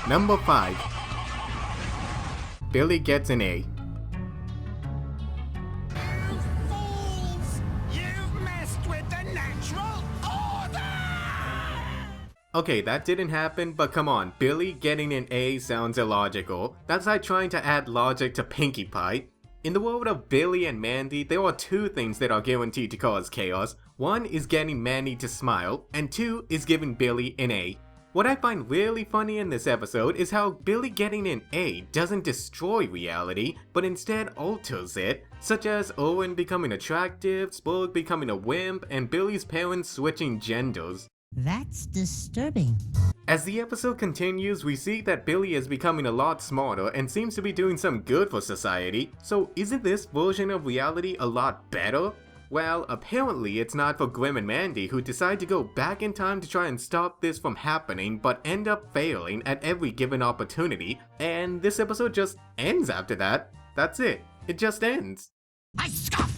Number 5. Billy gets an A. You've messed with the natural order! Okay, that didn't happen, but come on, Billy getting an A sounds illogical. That's like trying to add logic to Pinkie Pie. In the world of Billy and Mandy, there are two things that are guaranteed to cause chaos. One is getting Mandy to smile, and two is giving Billy an A. What I find really funny in this episode is how Billy getting an A doesn't destroy reality, but instead alters it, such as Owen becoming attractive, Spug becoming a wimp, and Billy's parents switching genders. That's disturbing. As the episode continues, we see that Billy is becoming a lot smarter and seems to be doing some good for society, so isn't this version of reality a lot better? Well, apparently it's not for Grim and Mandy, who decide to go back in time to try and stop this from happening but end up failing at every given opportunity, and this episode just ends after that. That's it. It just ends. I scoff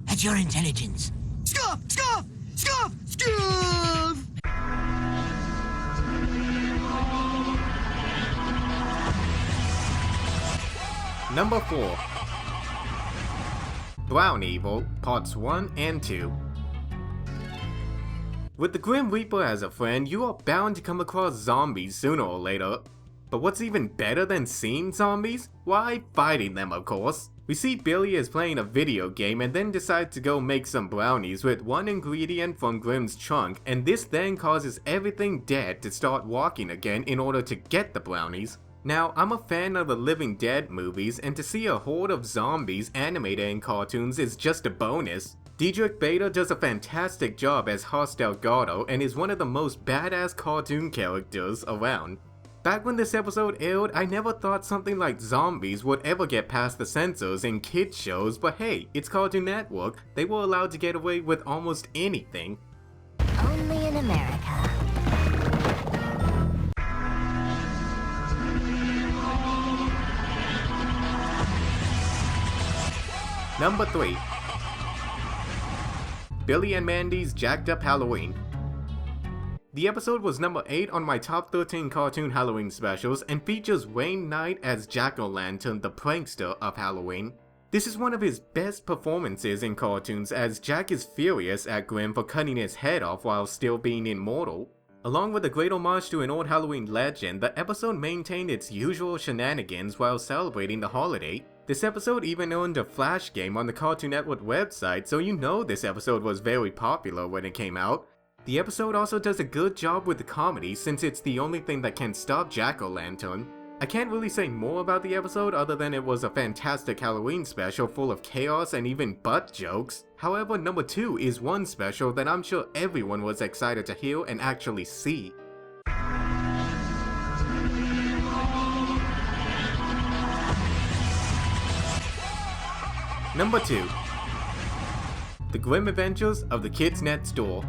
at your intelligence. Scoff! Scoff! Scoff! Scoff! Number 4. Brown Evil, Parts 1 and 2. With the Grim Reaper as a friend, you are bound to come across zombies sooner or later. But what's even better than seeing zombies? Why, fighting them, of course. We see Billy is playing a video game and then decides to go make some brownies with one ingredient from Grim's trunk, and this then causes everything dead to start walking again in order to get the brownies. Now, I'm a fan of the Living Dead movies, and to see a horde of zombies animated in cartoons is just a bonus. Diedrich Bader does a fantastic job as Horst Delgado and is one of the most badass cartoon characters around. Back when this episode aired, I never thought something like zombies would ever get past the censors in kids shows, but hey, it's Cartoon Network, they were allowed to get away with almost anything. Only in America. Number 3. Billy and Mandy's Jacked Up Halloween. The episode was number 8 on my top 13 cartoon Halloween specials and features Wayne Knight as Jack-O-Lantern, the prankster of Halloween. This is one of his best performances in cartoons, as Jack is furious at Grim for cutting his head off while still being immortal. Along with a great homage to an old Halloween legend, the episode maintained its usual shenanigans while celebrating the holiday. This episode even earned a flash game on the Cartoon Network website, so you know this episode was very popular when it came out. The episode also does a good job with the comedy, since it's the only thing that can stop Jack-O-Lantern. I can't really say more about the episode other than it was a fantastic Halloween special full of chaos and even butt jokes. However, number 2 is one special that I'm sure everyone was excited to hear and actually see. Number 2. The Grim Adventures of the Kids Next Door.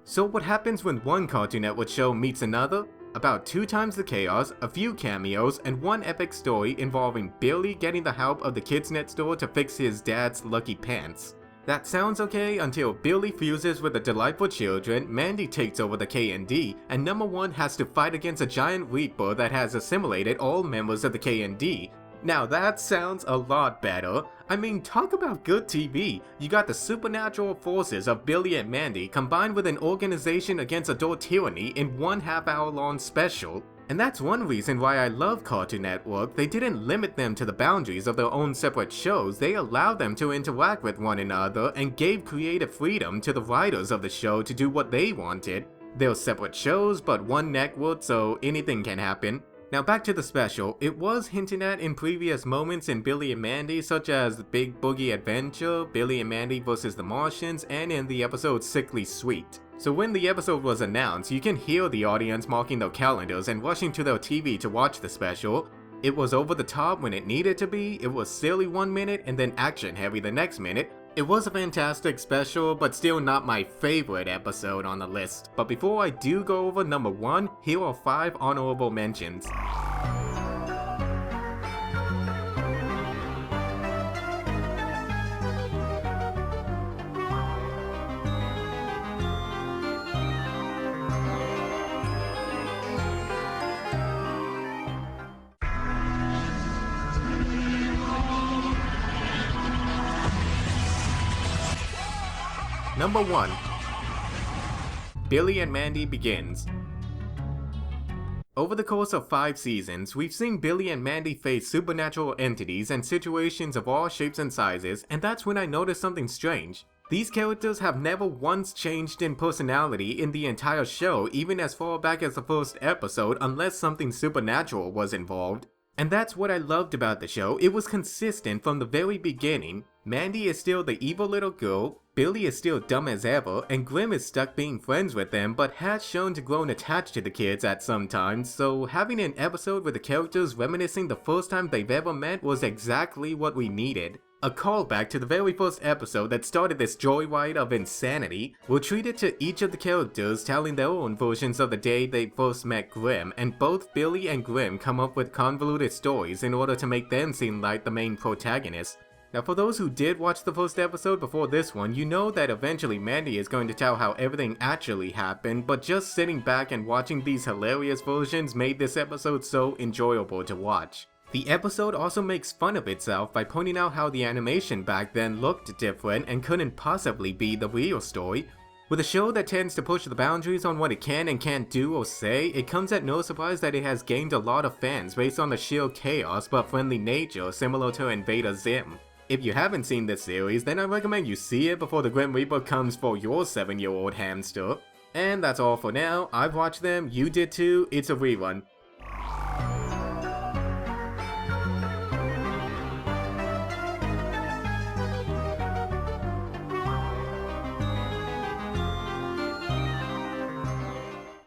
So what happens when one Cartoon Network show meets another? About 2 times the chaos, a few cameos, and one epic story involving Billy getting the help of the kids next door to fix his dad's lucky pants. That sounds okay until Billy fuses with the Delightful Children, Mandy takes over the K&D, and number 1 has to fight against a giant reaper that has assimilated all members of the K&D. Now that sounds a lot better. I mean, talk about good TV. You got the supernatural forces of Billy and Mandy combined with an organization against adult tyranny in one half-hour-long special. And that's one reason why I love Cartoon Network. They didn't limit them to the boundaries of their own separate shows, they allowed them to interact with one another and gave creative freedom to the writers of the show to do what they wanted. They're separate shows, but one network, so anything can happen. Now back to the special, it was hinted at in previous moments in Billy and Mandy, such as the Big Boogie Adventure, Billy and Mandy vs. the Martians, and in the episode Sickly Sweet. So when the episode was announced, you can hear the audience marking their calendars and rushing to their TV to watch the special. It was over the top when it needed to be, it was silly 1 minute and then action heavy the next minute. It was a fantastic special, but still not my favorite episode on the list. But before I do go over number 1, here are 5 honorable mentions. Number 1. Billy and Mandy begins. Over the course of 5 seasons, we've seen Billy and Mandy face supernatural entities and situations of all shapes and sizes, and that's when I noticed something strange. These characters have never once changed in personality in the entire show, even as far back as the first episode, unless something supernatural was involved. And that's what I loved about the show. It was consistent from the very beginning. Mandy is still the evil little girl, Billy is still dumb as ever, and Grim is stuck being friends with them, but has shown to grow attached to the kids at some times, so having an episode with the characters reminiscing the first time they've ever met was exactly what we needed. A callback to the very first episode that started this joyride of insanity. We'll treat it to each of the characters telling their own versions of the day they first met Grim, and both Billy and Grim come up with convoluted stories in order to make them seem like the main protagonists. Now for those who did watch the first episode before this one, you know that eventually Mandy is going to tell how everything actually happened, but just sitting back and watching these hilarious versions made this episode so enjoyable to watch. The episode also makes fun of itself by pointing out how the animation back then looked different and couldn't possibly be the real story. With a show that tends to push the boundaries on what it can and can't do or say, it comes at no surprise that it has gained a lot of fans based on the sheer chaos but friendly nature similar to Invader Zim. If you haven't seen this series, then I recommend you see it before the Grim Reaper comes for your 7-year-old hamster. And that's all for now. I've watched them, you did too, it's a rerun.